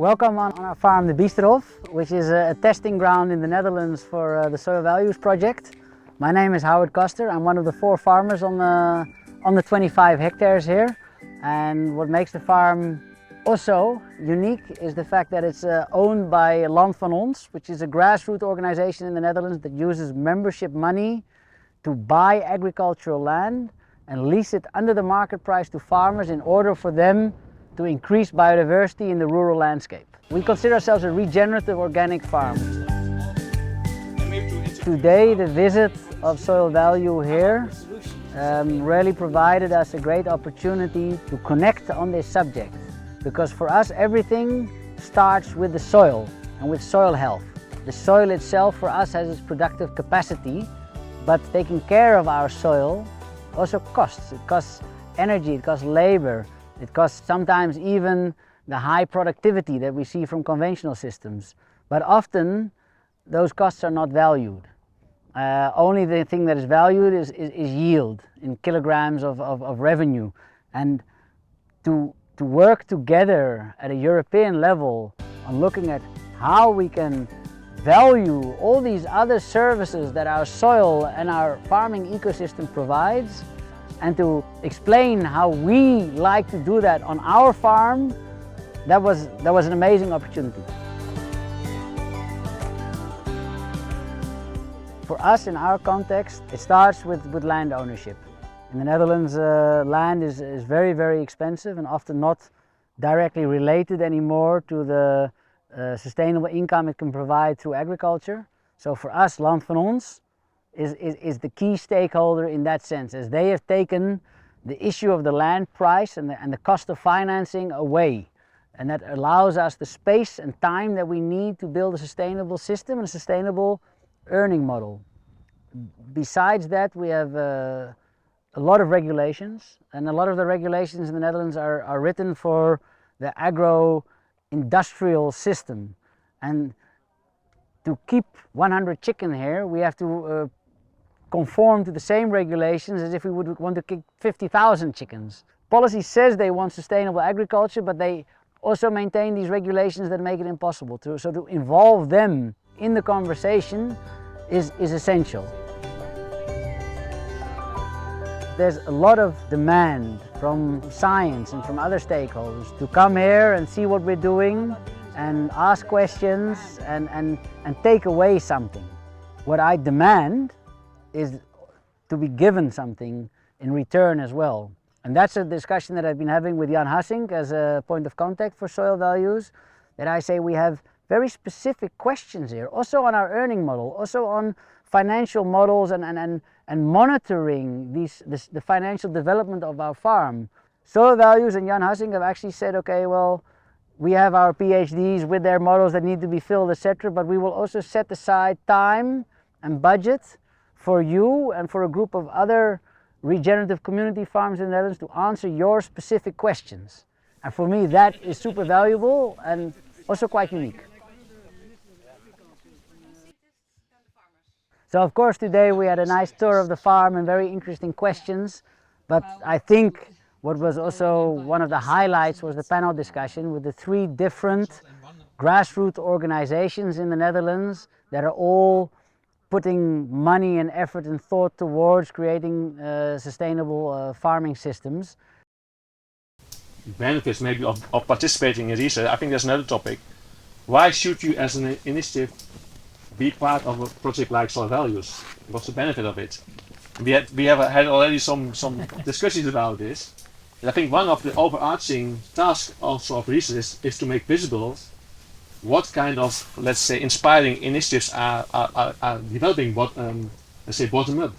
Welcome on our farm, the Biesterhof, which is a testing ground in the Netherlands for the SoilValues project. My name is Howard Koster. I'm one of the 4 farmers on the 25 hectares here. And what makes the farm also unique is the fact that it's owned by Land van Ons, which is a grassroots organization in the Netherlands that uses membership money to buy agricultural land and lease it under the market price to farmers in order for them to increase biodiversity in the rural landscape. We consider ourselves a regenerative organic farm. Today the visit of SoilValue here really provided us a great opportunity to connect on this subject, because for us everything starts with the soil and with soil health. The soil itself for us has its productive capacity, but taking care of our soil also costs. It costs energy, it costs labor, it costs sometimes even the high productivity that we see from conventional systems. But often those costs are not valued. Only the thing that is valued is yield in kilograms of revenue. And to work together at a European level on looking at how we can value all these other services that our soil and our farming ecosystem provides, and to explain how we like to do that on our farm, that was an amazing opportunity. For us, in our context, it starts with land ownership. In the Netherlands, land is very, very expensive and often not directly related anymore to the sustainable income it can provide through agriculture. So for us, Land van Ons is the key stakeholder in that sense, as they have taken the issue of the land price and the cost of financing away. And that allows us the space and time that we need to build a sustainable system and a sustainable earning model. Besides that, we have a lot of regulations, and a lot of the regulations in the Netherlands are written for the agro-industrial system. And to keep 100 chicken here, we have to conform to the same regulations as if we would want to keep 50,000 chickens. Policy says they want sustainable agriculture, but they also maintain these regulations that make it impossible. So to involve them in the conversation is essential. There's a lot of demand from science and from other stakeholders to come here and see what we're doing and ask questions and take away something. What I demand is to be given something in return as well. And that's a discussion that I've been having with Jan Hassink as a point of contact for SoilValues, that I say we have very specific questions here, also on our earning model, also on financial models and monitoring the financial development of our farm. SoilValues and Jan Hassink have actually said, okay, well, we have our PhDs with their models that need to be filled, etc., but we will also set aside time and budget for you and for a group of other regenerative community farms in the Netherlands to answer your specific questions. And for me, that is super valuable and also quite unique. So of course today we had a nice tour of the farm and very interesting questions, but I think what was also one of the highlights was the panel discussion with the 3 different grassroots organizations in the Netherlands that are all putting money and effort and thought towards creating sustainable farming systems. Benefits maybe of participating in research. I think there's another topic. Why should you as an initiative be part of a project like SoilValues? What's the benefit of it? We have had already some discussions about this. And I think one of the overarching tasks also of research is to make visible what kind of, let's say, inspiring initiatives are developing, let's say, bottom up.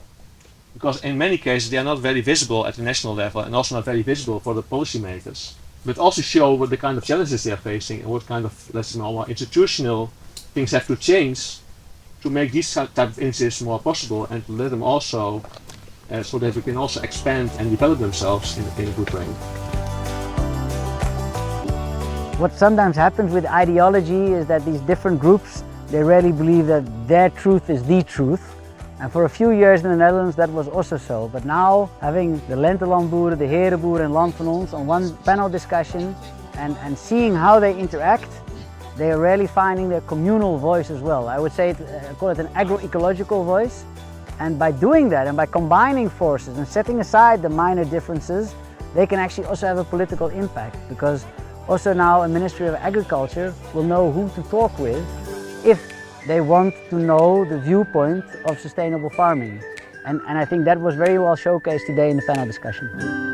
Because in many cases they are not very visible at the national level and also not very visible for the policymakers. But also show what the kind of challenges they are facing and what kind of, let's say, more institutional things have to change to make these type of initiatives more possible and to let them also, so that we can also expand and develop themselves in a good way. What sometimes happens with ideology is that these different groups, they really believe that their truth is the truth. And for a few years in the Netherlands that was also so. But now having the Lentelandboeren, the Herenboeren and Land van Ons on one panel discussion and seeing how they interact, they are rarely finding their communal voice as well. I would say, call it an agroecological voice. And by doing that and by combining forces and setting aside the minor differences, they can actually also have a political impact, because also now a Ministry of Agriculture will know who to talk with if they want to know the viewpoint of sustainable farming. And I think that was very well showcased today in the panel discussion.